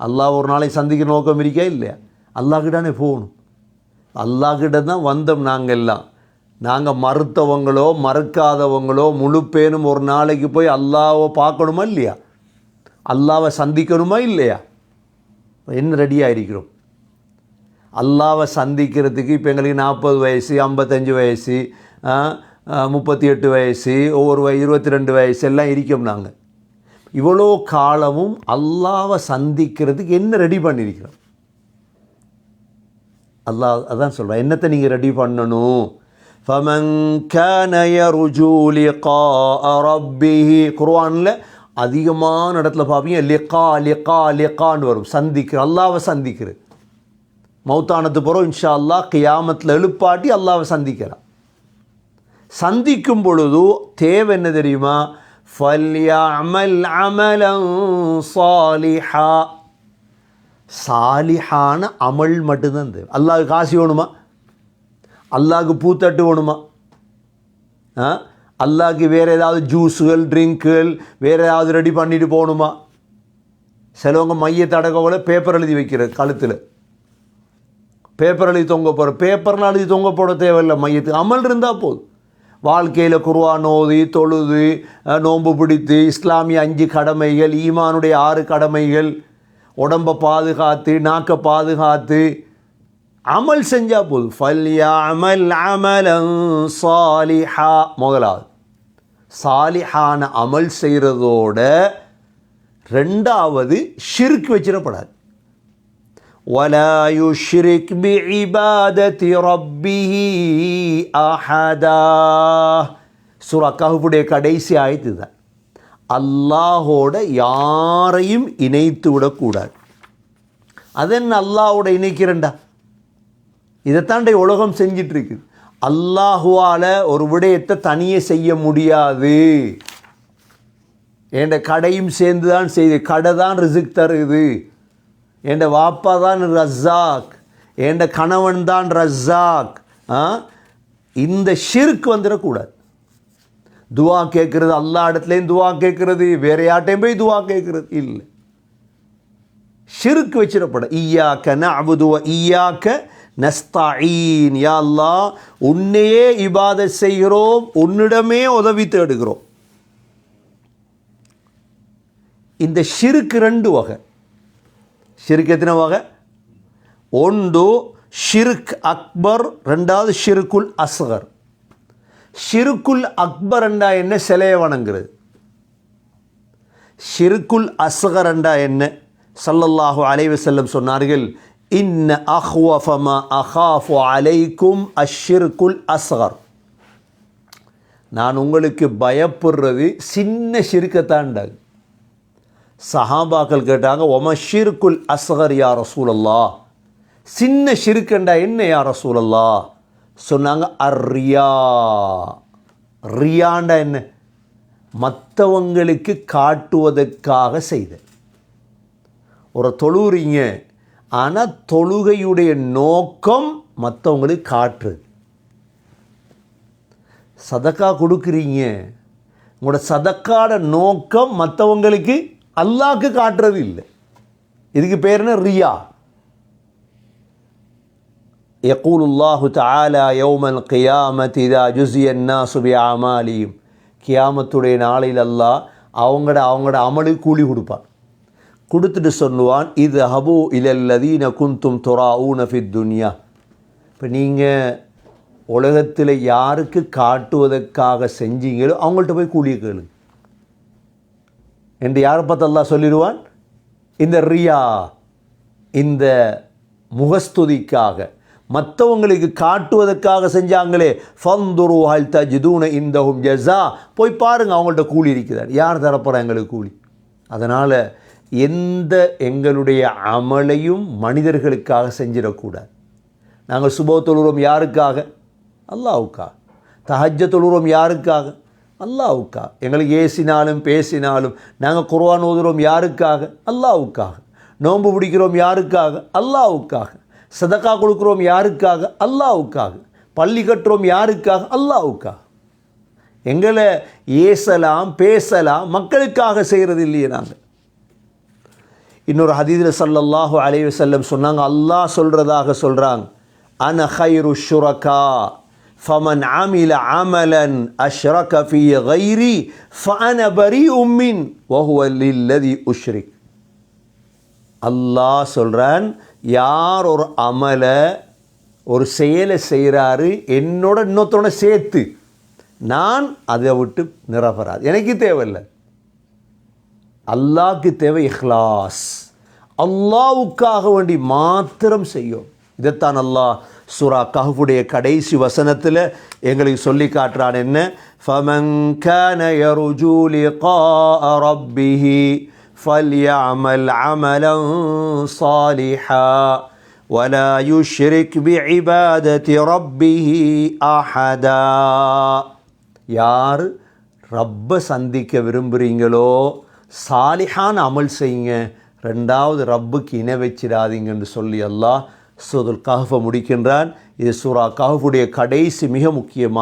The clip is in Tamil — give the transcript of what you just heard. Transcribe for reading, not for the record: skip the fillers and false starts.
அல்லாஹ் ஒரு நாளை சந்திக்கிற நோக்கம் இருக்கா இல்லையா? அல்லாஹ்கிட்டானே போகணும். அல்லாஹ்கிட்ட தான் வந்தோம். நாங்கள் மறுத்தவங்களோ மறுக்காதவங்களோ முழு பேரும் ஒரு நாளைக்கு போய் அல்லாஹ்வை பார்க்கணுமா இல்லையா? அல்லாஹ்வை சந்திக்கணுமா இல்லையா? என்ன ரெடியாக இருக்கிறோம்? அல்லாஹ்வை சந்திக்கிறதுக்கு இப்போ எங்களுக்கு 40 வயசு, 55 வயசு, 38 வயசு, ஒவ்வொரு 22 வயசு எல்லாம் இருக்கோம். நாங்கள் இவ்வளோ காலமும் அல்லாஹ்வை சந்திக்கிறதுக்கு என்ன ரெடி பண்ணியிருக்கிறோம்? அல்லாஹ் அதான் சொல்கிறேன், என்னத்தை நீங்கள் ரெடி பண்ணணும்? فَمَنْ كَانَ يَرْجُو لِقَاءَ رَبِّهِ குர்ஆனில் அதிகமான இடத்துல பார்ப்பீங்க லிகான்னு வரும். சந்திக்கிற, அல்லாஹ்வை சந்திக்கிறது. மௌத்தானத்து பிறகு இன்ஷா அல்லாஹ் கியாமத்தில் எழுப்பாட்டி அல்லாஹ்வை சந்திக்கிறான். சந்திக்கும் பொழுது தேவை என்ன தெரியுமா? فَلْيَعْمَلْ عَمَلًا صَالِحًا, சாலிஹான அமல் மட்டும்தான் தேவை. அல்லாஹ்வுக்கு காசு வேணுமா? அல்லாஹ்வுக்கு பூத்தட்டு வேணுமா? அல்லாஹ்வுக்கு வேறு ஏதாவது ஜூஸுகள், ட்ரிங்க்குகள் வேறு ஏதாவது ரெடி பண்ணிட்டு போகணுமா? சிலவங்க மையத்தை அடக்கவங்கள பேப்பர் எழுதி வைக்கிறது, கழுத்தில் பேப்பர் எழுதி தொங்க போகிற. பேப்பர்லாம் எழுதி தொங்க போட தேவையில்லை, மையத்துக்கு அமல் இருந்தால் போதும். வாழ்க்கையில் குர்ஆன் ஓதி தொழுது நோன்பு பிடித்து இஸ்லாமிய 5 கடமைகள், ஈமானுடைய 6 கடமைகள், உடம்பை பாதுகாத்து நாக்கை பாதுகாத்து அமல் செஞ்சால் போதும். ஃபல்யஅமல் அமலன் சாலிஹா, முதலாவது சாலிஹான அமல் செய்கிறதோட ரெண்டாவது ஷிர்க் வச்சிடப்படாது. وَلَا يُشْرِكْ بِعِبَادَةِ رَبِّهِ أَحَدًا. சூரா கஹ்ஃபுடைய கடைசி ஆயத்து தான். அல்லாஹோட யாரையும் இணைத்து விடக்கூடாது. அதென்ன அல்லாஹோட இணைக்கிறண்டா? இதைத்தாண்ட உலகம் செஞ்சிட்ருக்கு. அல்லாஹுவால் ஒரு விடயத்தை தனியே செய்ய முடியாது. என் கடையும் சேர்ந்து தான் செய்து, கடை தான் ரிஸ்க் தருது, என் வாப்பா தான் ரஸாக், என் கணவன் தான் ரஸாக். இந்த ஷிர்க் வந்துடக்கூடாது. துவா கேட்குறது, அல்லா இடத்துலையும் துவா கேட்குறது, வேறு யார்ட்டையும் போய் துவா கேட்குறது இல்லை. ஷிர்க் வச்சிடப்பட. இய்யாக்க நஅ்புது வ இய்யாக்க நஸ்தஈன், யா அல்லாஹ் உன்னையே இபாதத் செய்கிறோம், உன்னிடமே உதவி தேடுகிறோம். இந்த ஷிர்க் 2 வகை. ஷிர்க் எத்தனை வகை? ஒன்று ஷிர்க் அக்பர், ரெண்டாவது ஷிர்குல் அஸ்கர். ஷிர்குல் அக்பர் என்றா என்ன? சிலையை வணங்குறது. ஷிர்குல் அஸ்கர் என்றா என்ன? ஸல்லல்லாஹு அலைஹி வஸல்லம் சொன்னார்கள், இன்ன அஹ்வஃப மா அகாஃபு அலைக்கும் அஷ்ஷிர்குல் அஸ்கர். நான் உங்களுக்கு பயப்படுறது சின்ன ஷிர்க்கத்தாண்டாங்க. சஹாபாக்கள் கேட்டாங்க, ஒம ஷிர்குல் அஸ்கர் யா ரசூலல்லாஹ், சின்ன ஷிர்க்கண்டா என்ன யா ரசூலல்லாஹ்? சொன்னாங்க அர்ரியா. ரியாண்டா என்ன? மற்றவங்களுக்கு காட்டுவதற்காக செய்த. ஒரு தொழுறீங்க, ஆனால் தொழுகையுடைய நோக்கம் மற்றவங்களுக்கு காட்டுறது. சதக்கா கொடுக்குறீங்க, உங்களோட சதக்காட நோக்கம் மற்றவங்களுக்கு அல்லாஹ்க்கு காட்டுறது இல்லை. இதுக்கு பேர் என்ன? ரியா. யகூலுல்லாஹு தஆலா யௌமல் கியாமத்தி இதா ஜுஸிய அன்னாஸு பிஅமாலிஹிம், கியாமத்துடைய நாளையில் அல்லாஹ் அவங்களோட அமலுக்கு கூலி கொடுப்பான். கொடுத்துட்டு சொல்லுவான், இது ஹபு இலல்லதீன குந்தும் துராஊன ஃபித் துன்யா. இப்போ நீங்கள் உலகத்தில் யாருக்கு காட்டுவதற்காக செஞ்சீங்களோ அவங்கள்ட்ட போய் கூலியை கேளு என்று யாரை பார்த்து அல்லாஹ் சொல்லிடுவான்? இந்த ரியா, இந்த முகஸ்துதிக்காக மற்றவங்களுக்கு காட்டுவதற்காக செஞ்சாங்களே, ஃபந்துரு ஹல் தஜிதூன இந்தஹும் ஜஸா, போய் பாருங்கள் அவங்கள்ட்ட கூலி இருக்கிறார். யார் தரப்போகிறா எங்களுக்கு கூலி? அதனால் எந்த எங்களுடைய அமலையும் மனிதர்களுக்காக செஞ்சிடக்கூடாது. நாங்கள் சுப தொழுகிறோம் யாருக்காக? அல்லாஹ்வுக்காக. தஹஜ்ஜ தொழுகிறோம் யாருக்காக? அல்லாஹ்வுக்காக. எங்களுக்கு ஏசினாலும் பேசினாலும் நாங்கள் குர்ஆன் ஓதுகிறோம் யாருக்காக? அல்லாஹ்வுக்காக. நோன்பு பிடிக்கிறோம் யாருக்காக? அல்லாஹ்வுக்காக. சதக்கா கொடுக்குறோம் யாருக்காக? அல்லாஹ்வுக்காக. பள்ளி கட்டுறோம் யாருக்காக? அல்லாஹ்வுக்காக. எங்களை ஏசலாம் பேசலாம், மக்களுக்காக செய்கிறது இல்லையே. நாங்கள் இன்னொரு ஹதீஸில் ஸல்லல்லாஹு அலைஹி வஸல்லம் சொன்னாங்க, அல்லாஹ் சொல்கிறதாக சொல்கிறாங்க, அன கைரு ஷுரகா ஃபமன் அமில அமலன் அஷ்ரக ஃபீ கைரி ஃபஅன பரீஉம் மின் வஹுவ லில்லதி உஷ்ரிக். அல்லாஹ் சொல்கிறான், யார் ஒரு அமலை ஒரு செயலை செய்கிறாரு என்னோட இன்னொருத்தோட சேர்த்து, நான் அதை விட்டு நிரபராது, எனக்கு தேவையில்லை. அல்லாஹ்க்கு தேவை இஹ்லாஸ், அல்லாஹ்வுக்காக வேண்டி மாத்திரம் செய்யும். இதைத்தான் அல்லாஹ் சூரா கஹ்ஃபுடைய கடைசி வசனத்தில் எங்களுக்கு சொல்லி காட்டுறான். என்ன? ஃபமன் கான யர்ஜூ லிகாஅ ரப்பிஹி ஃபல்யஅமல் அமலன் ஸாலிஹா வலா யுஷ்ரிக் பிஇபாதத்தி ரப்பிஹி அஹதா. யார் ரப்பை சந்திக்க விரும்புகிறீங்களோ சாலிஹான அமல் செய்யுங்க, ரெண்டாவது ரப்புக்கு இணை வச்சிடாதீங்கன்னு சொல்லி அல்லாஹ் சூரத்துல் கஹ்ஃபை முடிக்கின்றான். இது சூரா கஹ்ஃபுடைய கடைசி மிக முக்கியமான